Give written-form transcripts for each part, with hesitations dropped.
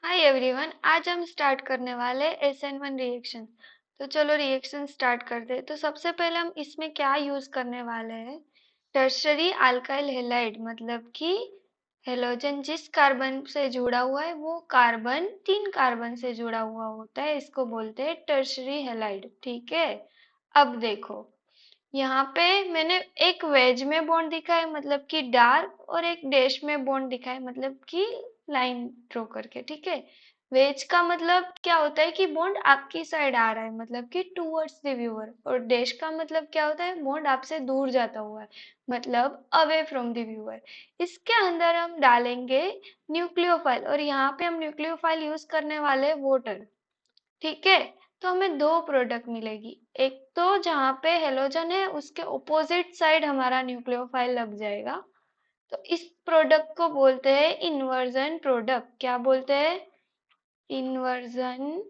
Hi everyone, आज हम start करने वाले SN1 रिएक्शन। तो चलो रिएक्शन स्टार्ट करते हैं। तो सबसे पहले हम इसमें क्या यूज करने वाले हैं, टर्शरी अल्काइल हैलाइड, मतलब कि हेलोजन जिस कार्बन से जुड़ा हुआ है वो कार्बन 3 कार्बन से जुड़ा हुआ होता है, इसको बोलते हैं टर्शरी हैलाइड। ठीक है। अब देखो, यहाँ पे मैंने एक वेज में बॉन्ड दिखा है मतलब कि डार्क, और एक डैश में बॉन्ड दिखा है मतलब कि लाइन ड्रॉ करके। ठीक है। वेज का मतलब क्या होता है कि बॉन्ड आपकी साइड आ रहा है, मतलब कि टूवर्ड्स द व्यूअर, और डैश का मतलब क्या होता है, बॉन्ड आपसे दूर जाता हुआ है, मतलब अवे फ्रॉम द व्यूअर। इसके अंदर हम डालेंगे न्यूक्लियोफाइल, और यहाँ पे हम न्यूक्लियोफाइल यूज करने वाले वाटर। ठीक है। तो हमें दो प्रोडक्ट मिलेगी, एक तो जहाँ पे हेलोजन है उसके ऑपोजिट साइड हमारा न्यूक्लियोफाइल लग जाएगा। तो इस प्रोडक्ट को बोलते हैं इन्वर्जन प्रोडक्ट। क्या बोलते हैं? Inversion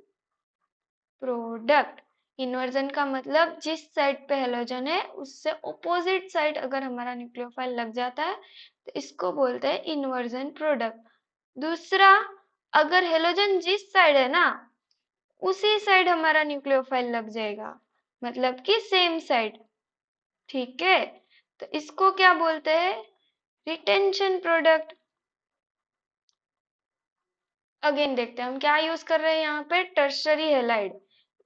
product. इन्वर्जन का मतलब जिस साइड पे हेलोजन है उससे ऑपोजिट साइड अगर हमारा न्यूक्लियोफाइल लग जाता है तो इसको बोलते हैं इन्वर्जन प्रोडक्ट। दूसरा, अगर हेलोजन जिस साइड है ना उसी साइड हमारा न्यूक्लियोफाइल लग जाएगा, मतलब कि सेम साइड। ठीक है। तो इसको क्या बोलते हैं? Retention product. अगेन देखते हैं हम क्या यूज कर रहे हैं यहाँ पे, टर्शरी हैलाइड।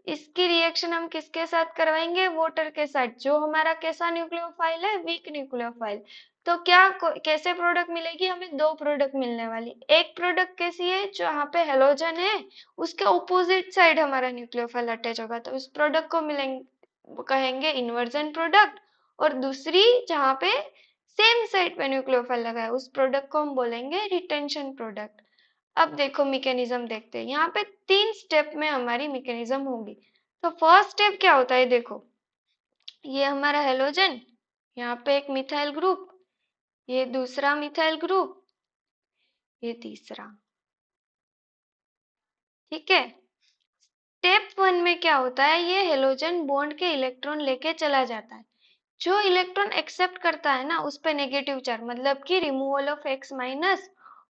इसकी रिएक्शन हम किसके साथ करवाएंगे? वाटर के साथ। जो हमारा कैसा न्यूक्लियोफाइल है? Weak nucleophile. तो क्या कैसे प्रोडक्ट मिलेगी? हमें दो प्रोडक्ट मिलने वाली। एक प्रोडक्ट कैसी है, जो यहाँ पे हेलोजन है उसके ऑपोजिट साइड हमारा न्यूक्लियोफाइल अटैच होगा, तो उस प्रोडक्ट को मिलेंगे, कहेंगे इन्वर्जन प्रोडक्ट। और दूसरी जहाँ पे सेम साइड पे न्यूक्लियोफाइल लगा है उस प्रोडक्ट को हम बोलेंगे रिटेंशन प्रोडक्ट। अब देखो मैकेनिज्म देखते हैं। यहाँ पे 3 स्टेप में हमारी मैकेनिज्म होगी। तो फर्स्ट स्टेप क्या होता है, देखो ये हमारा हेलोजन, यहाँ पे एक मिथाइल ग्रुप, ये दूसरा मिथाइल ग्रुप, ये तीसरा। ठीक है। स्टेप 1 में क्या होता है, ये हेलोजन बॉन्ड के इलेक्ट्रॉन लेके चला जाता है। जो इलेक्ट्रॉन एक्सेप्ट करता है ना उस पे नेगेटिव चार्ज, मतलब कि रिमूवल ऑफ X माइनस,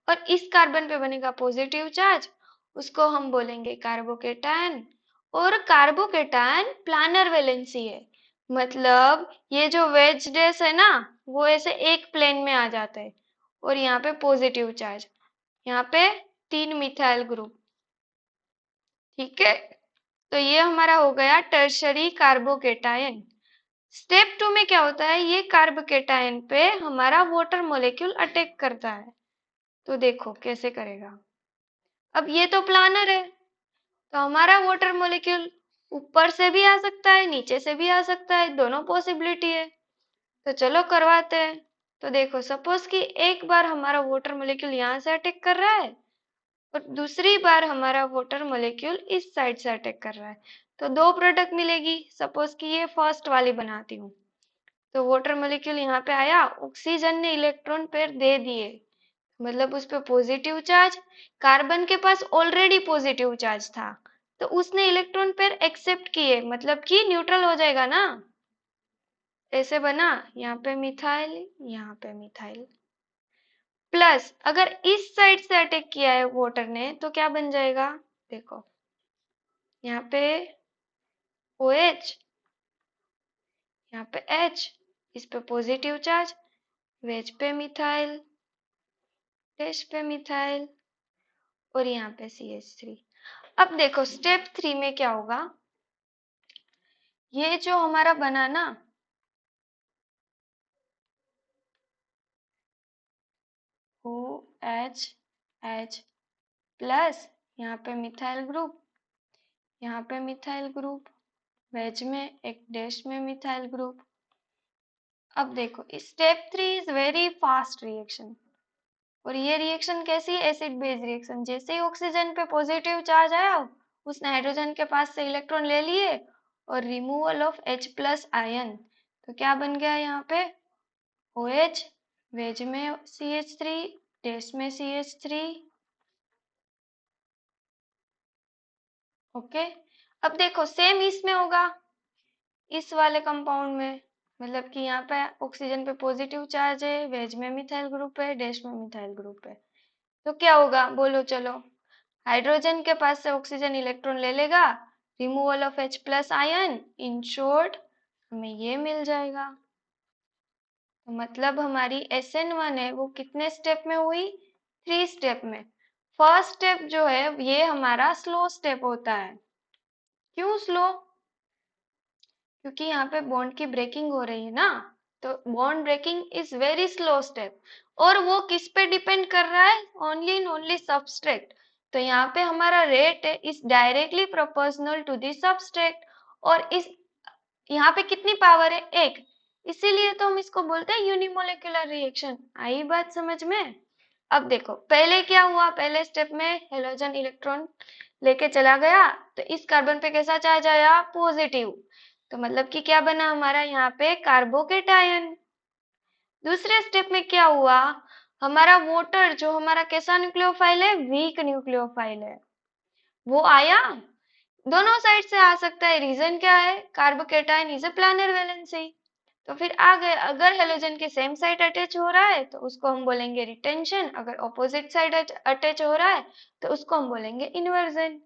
और इस कार्बन पे बनेगा पॉजिटिव चार्ज, उसको हम बोलेंगे कार्बोकेटायन। और कार्बोकेटायन प्लानर वैलेंसी है, मतलब ये जो वेज डैश है ना वो ऐसे एक प्लेन में आ जाता है, और यहाँ पे पॉजिटिव चार्ज, यहाँ पे 3 मिथाइल ग्रुप। ठीक है। तो ये हमारा हो गया टर्शरी कार्बोकेटायन। स्टेप 2 में क्या होता है, ये कार्बोकेटायन पे हमारा वाटर मॉलिक्यूल अटैक करता है। तो देखो कैसे करेगा। अब ये तो प्लानर है, तो हमारा वाटर मॉलिक्यूल ऊपर से भी आ सकता है नीचे से भी आ सकता है, दोनों पॉसिबिलिटी है। तो चलो करवाते हैं। तो देखो, सपोज कि एक बार हमारा वाटर मॉलिक्यूल यहाँ से अटैक कर रहा है और दूसरी बार हमारा वाटर मॉलिक्यूल इस साइड से अटैक कर रहा है, तो दो प्रोडक्ट मिलेगी। सपोज कि ये फर्स्ट वाली बनाती हूँ। तो वाटर मॉलिक्यूल यहाँ पे आया, ऑक्सीजन ने इलेक्ट्रॉन पेयर दे दिए, मतलब उस पे पॉजिटिव चार्ज, कार्बन के पास ऑलरेडी पॉजिटिव चार्ज था तो उसने इलेक्ट्रॉन पेयर एक्सेप्ट किए, मतलब कि न्यूट्रल हो जाएगा ना। ऐसे बना, यहाँ पे मिथाइल, यहाँ पे मिथाइल। प्लस अगर इस साइड से अटैक किया है वाटर ने तो क्या बन जाएगा, देखो यहाँ पे OH, यहाँ पे H, इस पे पॉजिटिव चार्ज, वेज पे मिथाइल, डैश पे मिथाइल, और यहाँ पे CH3। अब देखो स्टेप 3 में क्या होगा, ये जो हमारा बना ना, OH प्लस, यहाँ पे मिथाइल ग्रुप, यहाँ पे मिथाइल ग्रुप, वेज में एक डैश में मिथाइल ग्रुप। अब देखो step 3 is very fast reaction, और ये रिएक्शन कैसी है, एसिड बेस रिएक्शन। जैसे ही ऑक्सीजन पे पॉजिटिव चार्ज आया उसने हाइड्रोजन के पास से इलेक्ट्रॉन ले लिए और removal of H plus ion, तो क्या बन गया यहाँ पे OH, वेज में CH3, डैश में CH3। ओके। अब देखो सेम इसमें होगा, इस वाले कंपाउंड में, मतलब कि यहाँ पे ऑक्सीजन पे पॉजिटिव चार्ज है, वेज में मिथाइल ग्रुप है, डैश में मिथाइल ग्रुप है। तो क्या होगा बोलो चलो, हाइड्रोजन के पास से ऑक्सीजन इलेक्ट्रॉन ले लेगा, removal of H plus ion, in short हमें ये मिल जाएगा। तो मतलब हमारी SN1 है वो कितने स्टेप में हुई, 3 स्टेप में। फर्स्ट स्टेप जो है ये हमारा स्लो स्टेप होता है। क्यों स्लो? क्योंकि यहाँ पे बॉन्ड की ब्रेकिंग हो रही है ना, तो bond breaking is very slow step. और वो किस पे डिपेंड कर रहा है, ओनली एंड ओनली सबस्ट्रेट। तो यहाँ पे हमारा rate is directly proportional to the substrate. और इस यहाँ पे कितनी पावर है, एक, इसीलिए तो हम इसको बोलते हैं यूनिमोलेक्युलर रिएक्शन। आई बात समझ में? अब देखो पहले क्या हुआ, पहले स्टेप में हेलोजन इलेक्ट्रॉन लेके चला गया, तो इस कार्बन पे कैसा चार्ज आया, पॉजिटिव। तो मतलब कि क्या बना हमारा यहाँ पे कार्बोकेटायन। दूसरे स्टेप में क्या हुआ, हमारा वाटर जो हमारा कैसा न्यूक्लियोफाइल है, वीक न्यूक्लियोफाइल है, वो आया। दोनों साइड से आ सकता है, रीजन क्या है, carbocation is a planar valency. तो फिर आ गए, अगर हेलोजन के सेम साइड अटैच हो रहा है तो उसको हम बोलेंगे रिटेंशन, अगर ऑपोजिट साइड अटैच हो रहा है तो उसको हम बोलेंगे इन्वर्जन।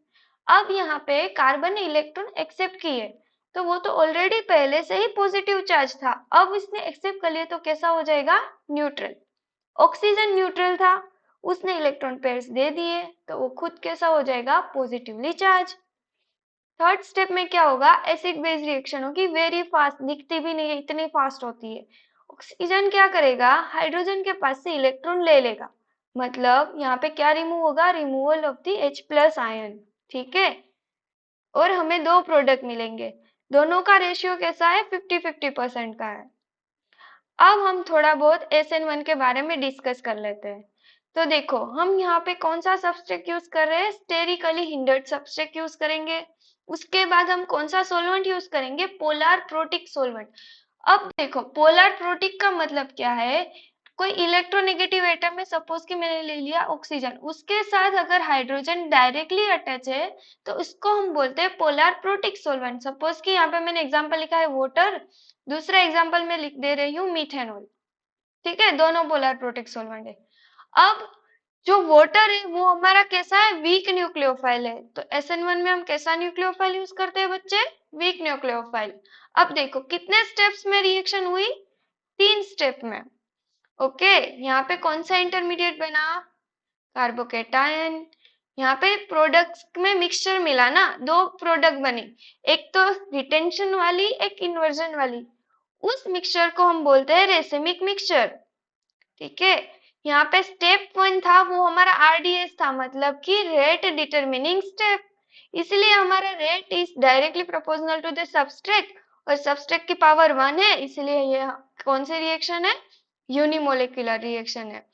अब यहाँ पे कार्बन ने इलेक्ट्रॉन एक्सेप्ट किए, तो वो तो ऑलरेडी पहले से ही पॉजिटिव चार्ज था, अब इसने एक्सेप्ट कर लिया तो कैसा हो जाएगा, न्यूट्रल। ऑक्सीजन न्यूट्रल था, उसने इलेक्ट्रॉन पेयर्स दे दिए, तो वो खुद कैसा हो जाएगा, पॉजिटिवली चार्ज। थर्ड स्टेप में क्या होगा, एसिड बेस रिएक्शन होगी, वेरी फास्ट, दिखती भी नहीं है, इतनी फास्ट होती है। ऑक्सीजन क्या करेगा, हाइड्रोजन के पास से इलेक्ट्रॉन ले लेगा, मतलब यहाँ पे क्या रिमूव होगा, removal of the H plus ion, ठीक है। और हमें दो प्रोडक्ट मिलेंगे, दोनों का रेशियो कैसा है, 50-50% का है। अब हम थोड़ा बहुत SN1 के बारे में डिस्कस कर लेते हैं। तो देखो हम यहाँ पे कौन सा सबस्ट्रेट यूज कर रहे हैं, स्टेरिकली हिंडर्ड सबस्ट्रेट यूज करेंगे। उसके बाद हम कौन सा सोलवेंट यूज करेंगे, पोलर प्रोटिक सोलवेंट। अब देखो पोलर प्रोटिक का मतलब क्या है, कोई इलेक्ट्रोनेगेटिव एटम में, सपोज कि मैंने ले लिया ऑक्सीजन, उसके साथ अगर हाइड्रोजन डायरेक्टली अटैच है तो उसको हम बोलते हैं पोलर प्रोटिक सोलवेंट। सपोज कि यहाँ पे मैंने एग्जांपल लिखा है वाटर, दूसरा एग्जांपल मैं लिख दे रही हूँ मिथेनॉल, ठीक है, दोनों पोलर प्रोटिक सोलवेंट है। अब जो वाटर है वो हमारा कैसा है, वीक न्यूक्लियोफाइल है, तो SN1 में हम कैसा न्यूक्लियोफाइल यूज करते हैं बच्चे, वीक न्यूक्लियोफाइल। अब देखो कितने स्टेप्स में रिएक्शन हुई, 3 स्टेप में। ओके, यहाँ पे कौन सा इंटरमीडिएट बना, कार्बोकेटायन। यहाँ पे प्रोडक्ट्स में मिक्सचर मिला ना, दो प्रोडक्ट बने, एक तो रिटेंशन वाली, एक इन्वर्जन वाली। उस मिक्सचर को हम बोलते हैं रेसिमिक मिक्सचर, ठीक है। यहाँ पे स्टेप 1 था वो हमारा RDS था, मतलब कि रेट डिटरमिनिंग स्टेप, इसलिए हमारा rate is directly proportional to the substrate, और सबस्ट्रेट की पावर 1 है, इसलिए ये कौन सी रिएक्शन है, यूनिमोलेक्युलर रिएक्शन है।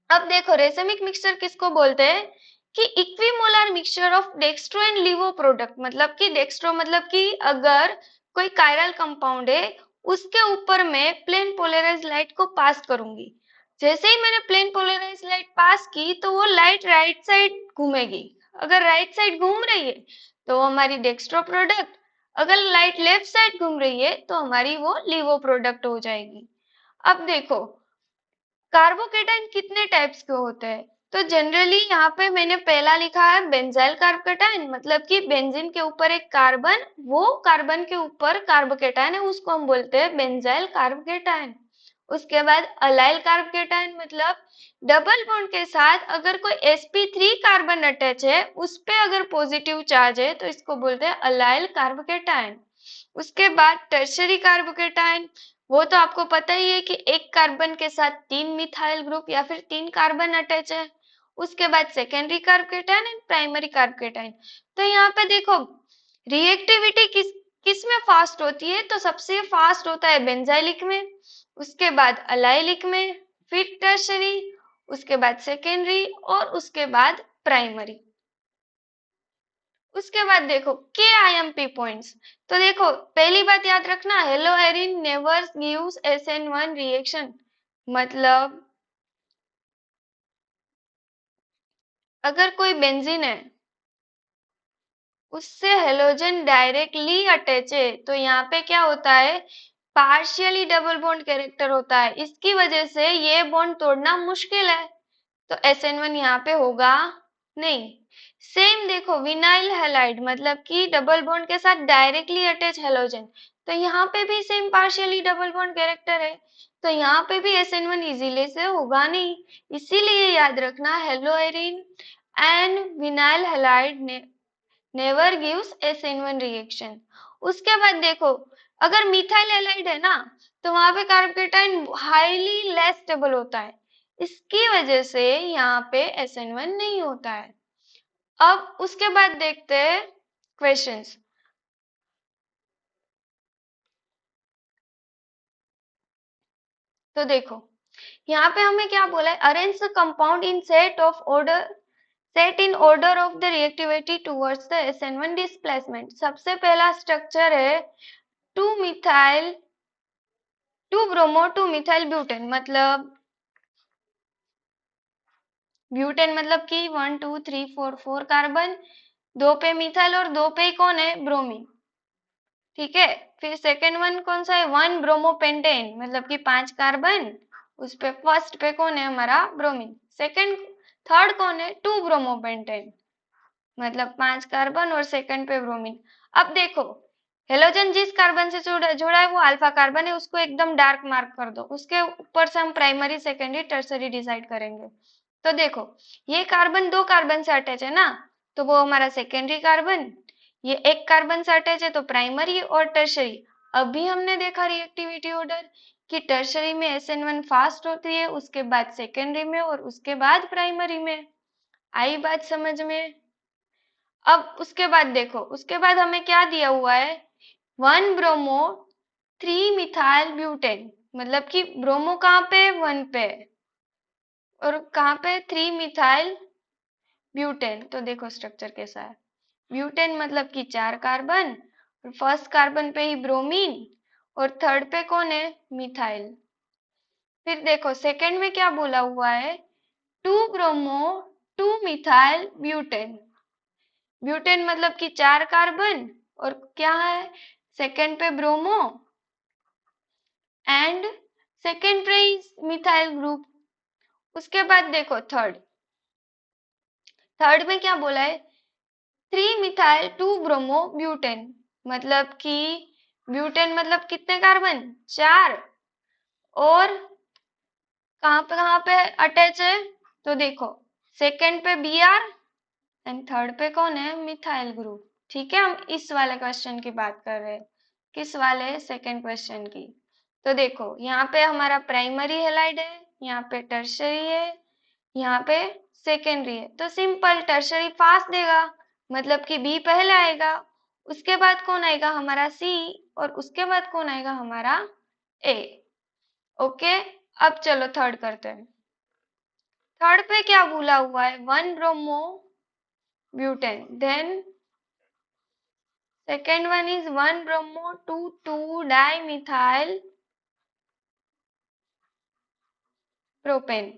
अब देखो रेसिमिक मिक्सचर किसको बोलते हैं, कि equimolar mixture of dextro and लिवो product, मतलब कि डेक्स्ट्रो मतलब कि अगर कोई कायरल कंपाउंड है उसके ऊपर मैं प्लेन पोलराइज लाइट को पास करूंगी, जैसे ही मैंने प्लेन पोलराइज लाइट पास की तो वो लाइट राइट साइड घूमेगी, अगर राइट साइड घूम रही है तो हमारी डेक्स्ट्रो प्रोडक्ट, अगर लाइट लेफ्ट साइड घूम रही है तो हमारी वो लिवो प्रोडक्ट हो जाएगी। अब देखो कार्बोकेटाइन कितने टाइप्स के होते हैं, तो जनरली यहाँ पे मैंने पहला लिखा है बेंजाइल कार्बोकेटाइन, मतलब कि बेंजीन के ऊपर एक कार्बन, वो कार्बन के ऊपर कार्बोकेटाइन है, उसको हम बोलते हैं बेंजाइल कार्बोकेटाइन। उसके बाद अलाइल कार्बोकेटाइन, मतलब डबल बॉन्ड के साथ अगर कोई sp3 कार्बन अटैच है, उस पे अगर पॉजिटिव चार्ज है तो इसको बोलते हैं अलाइल कार्बोकेटाइन। उसके बाद टर्शरी कार्बोकेटाइन, वो तो आपको पता ही है कि एक कार्बन के साथ 3 मिथाइल ग्रुप या फिर 3 कार्बन अटैच है। उसके बाद secondary carbocation and primary carbocation. तो यहाँ पे देखो रिएक्टिविटी किस किस में फास्ट होती है, तो सबसे फास्ट होता है बेंजाइलिक में, उसके बाद अलाइलिक में, फिर टर्शरी, उसके बाद सेकेंडरी और उसके बाद प्राइमरी। उसके बाद देखो KIMP पॉइंट्स, तो देखो पहली बात याद रखना, hello Erin never gives SN1 reaction, मतलब अगर कोई बेंजीन है उससे हेलोजन डायरेक्टली अटैच है तो यहाँ पे क्या होता है, पार्शियली डबल बॉन्ड कैरेक्टर होता है, इसकी वजह से ये बॉन्ड तोड़ना मुश्किल है, तो SN1 यहाँ पे होगा नहीं, सेम देखो, विनाइल हैलाइड मतलब कि डबल बॉन्ड के साथ डायरेक्टली अटैच हेलोजन, तो यहाँ पे भी same partially double bond character है, तो यहाँ पे भी SN1 इजीली से होगा नहीं, इसीलिए याद रखना haloarene and vinyl halide never gives SN1 reaction. उसके बाद देखो, अगर मिथाइल हैलाइड है ना, तो वहां पे कार्बोकेटाइन हाईली लेस स्टेबल होता है, इसकी वजह से यहाँ पे SN1 नहीं होता है। अब उसके बाद देखते हैं क्वेश्चंस। तो देखो, यहाँ पे हमें क्या बोला है, arrange the compound in set in order of the reactivity towards the SN1 displacement. सबसे पहला स्ट्रक्चर है 2 ब्रोमो 2 मिथाइल ब्यूटेन, मतलब ब्यूटेन मतलब कि 1 2 3 4 4 कार्बन, 2 पे मिथाइल और 2 पे कौन है, ब्रोमीन। ठीक है, फिर सेकेंड वन कौन सा है, 1 ब्रोमोपेंटेन मतलब कि 5 कार्बन, उस पे फर्स्ट पे कौन है हमारा, ब्रोमीन। सेकेंड थर्ड कौन है, 2 ब्रोमोपेंटेन मतलब 5 कार्बन और सेकंड पे ब्रोमीन। अब देखो, हेलोजन जिस कार्बन से जुड़ा है वो अल्फा कार्बन है, उसको एकदम डार्क मार्क कर दो, उसके ऊपर से हम प्राइमरी सेकेंडरी टर्सरी डिसाइड करेंगे। तो देखो, ये कार्बन 2 कार्बन से अटैच है ना, तो वो हमारा सेकेंडरी कार्बन, ये एक कार्बन से अटैच है तो प्राइमरी और टर्सरी। अभी हमने देखा रिएक्टिविटी ऑर्डर कि टर्सरी में SN1 फास्ट होती है, उसके बाद सेकेंडरी में और उसके बाद प्राइमरी में। आई बात समझ में? अब उसके बाद देखो, उसके बाद हमें क्या दिया हुआ है, 1 ब्रोमो 3 मिथाइल ब्यूटेन, मतलब कि ब्रोमो कहाँ पे, 1 पे, और कहाँ पे, 3 मिथाइल ब्यूटेन। तो देखो स्ट्रक्चर कैसा है, ब्यूटेन मतलब कि 4 कार्बन, और फर्स्ट कार्बन पे ही ब्रोमीन, और थर्ड पे कौन है, मिथाइल। फिर देखो सेकंड में क्या बोला हुआ है, 2 ब्रोमो 2 मिथाइल ब्यूटेन, ब्यूटेन मतलब कि 4 कार्बन, और क्या है, सेकंड पे ब्रोमो एंड सेकंड पे मिथाइल ग्रुप। उसके बाद देखो थर्ड, थर्ड में क्या बोला है, 3 मिथाइल 2 ब्रोमो ब्यूटेन, मतलब कि ब्यूटेन मतलब कितने कार्बन, 4, और कहाँ पे अटैच है, तो देखो सेकंड पे Br एंड थर्ड पे कौन है, मिथाइल ग्रुप। ठीक है, हम इस वाले क्वेश्चन की बात कर रहे हैं, किस वाले, सेकंड क्वेश्चन की। तो देखो यहाँ पे हमारा प्राइमरी हेलाइड है, यहाँ पे टर्शरी है, यहाँ पे सेकेंडरी है, तो सिंपल टर्शरी फास्ट देगा, मतलब कि बी पहले आएगा, उसके बाद कौन आएगा हमारा सी, और उसके बाद कौन आएगा हमारा ए। ओके, अब चलो थर्ड करते हैं। थर्ड पे क्या बोला हुआ है, 1 bromo butane, then second one is 1 bromo 2 dimethyl propane.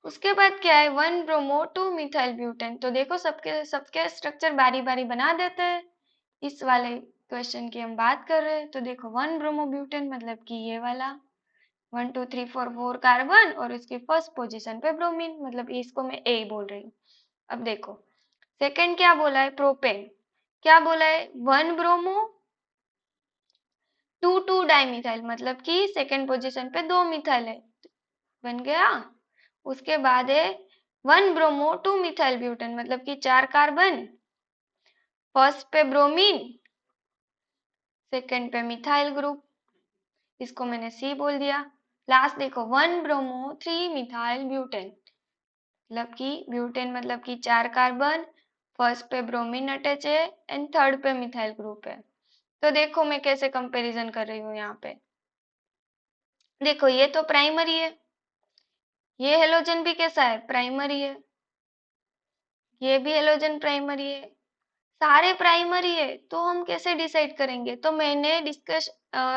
उसके बाद क्या है, 1 ब्रोमो 2 मिथाइल ब्यूटेन। तो देखो सबके सबके स्ट्रक्चर बारी बारी बना देते हैं, इस वाले क्वेश्चन की हम बात कर रहे हैं। तो देखो 1 ब्रोमो ब्यूटेन मतलब कि ये वाला 1 2 3 4 4 कार्बन, और इसकी फर्स्ट पोजीशन पे ब्रोमीन, मतलब इसको मैं ए बोल रही हूँ। अब देखो सेकंड क्या बोला है, प्रोपेन, क्या बोला है, 1 ब्रोमो 2 डाइमिथाइल, मतलब कि सेकंड पोजीशन पे 2 मिथाइल है, बन गया। उसके बाद है 1 ब्रोमो 2 मिथाइल ब्यूटेन, मतलब कि 4 कार्बन, फर्स्ट पे ब्रोमीन, सेकंड पे मिथाइल ग्रुप, इसको मैंने सी बोल दिया। लास्ट देखो 1 ब्रोमो 3 मिथाइल ब्यूटेन, मतलब कि ब्यूटेन मतलब कि 4 कार्बन, फर्स्ट पे ब्रोमीन अटैच है एंड थर्ड पे मिथाइल ग्रुप है। तो देखो मैं कैसे कंपैरिजन कर रही हूँ यहाँ पे, देखो ये तो प्राइमरी है, ये हेलोजन भी कैसा है, प्राइमरी है, ये भी हेलोजन प्राइमरी है, सारे प्राइमरी है, तो हम कैसे डिसाइड करेंगे। तो मैंने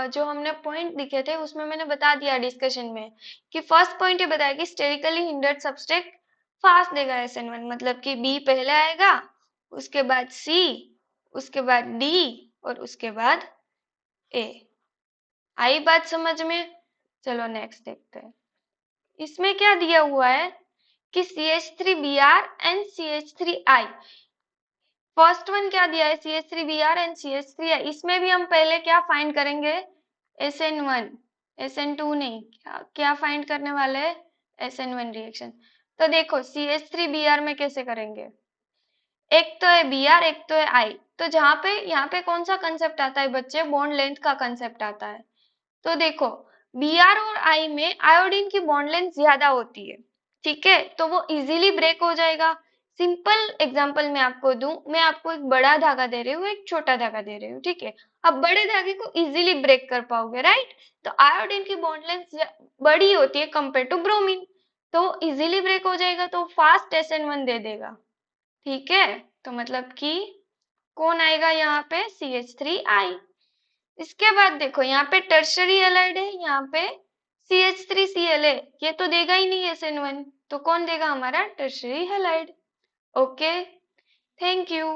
जो हमने पॉइंट लिखे थे उसमें मैंने बता दिया डिस्कशन में, कि फर्स्ट पॉइंट ये बताया कि स्टेरिकली हिंडर्ड सबस्ट्रेट फास्ट देगा SN1, मतलब कि बी पहले आएगा, उसके बाद सी, उसके बाद डी, और उसके बाद ए। आई बात समझ में? चलो नेक्स्ट देखते हैं, इसमें क्या दिया हुआ है, कि CH3Br and CH3I। First one क्या दिया है, CH3Br एंड CH3I। इसमें भी हम पहले क्या फाइंड करेंगे, SN1, SN2 नहीं, क्या फाइंड करने वाले हैं, SN1 रिएक्शन। तो देखो CH3Br में कैसे करेंगे, एक तो है Br, एक तो है I। तो जहां पे यहाँ पे कौन सा कंसेप्ट आता है बच्चे, बॉन्ड लेंथ का कंसेप्ट आता है। तो देखो Br और I में आयोडीन की बॉन्ड लेंथ ज्यादा होती है, ठीक है, तो वो इजीली ब्रेक हो जाएगा। सिंपल एग्जांपल मैं आपको दूं, मैं आपको एक बड़ा धागा दे रही हूँ, एक छोटा धागा दे रही हूँ, ठीक है। अब बड़े धागे को इजीली ब्रेक कर पाओगे, राइट। तो आयोडीन की बॉन्ड लेंथ बड़ी होती है कंपेयर टू ब्रोमीन, तो इजीली ब्रेक हो जाएगा, तो फास्ट SN1 दे देगा, ठीक है। तो मतलब कि कौन आएगा यहाँ पे, CH3I। इसके बाद देखो यहाँ पे टर्शरी हैलाइड है, यहाँ पे CH3Cl है, ये तो देगा ही नहीं SN1, तो कौन देगा, हमारा tertiary halide. Okay, thank you.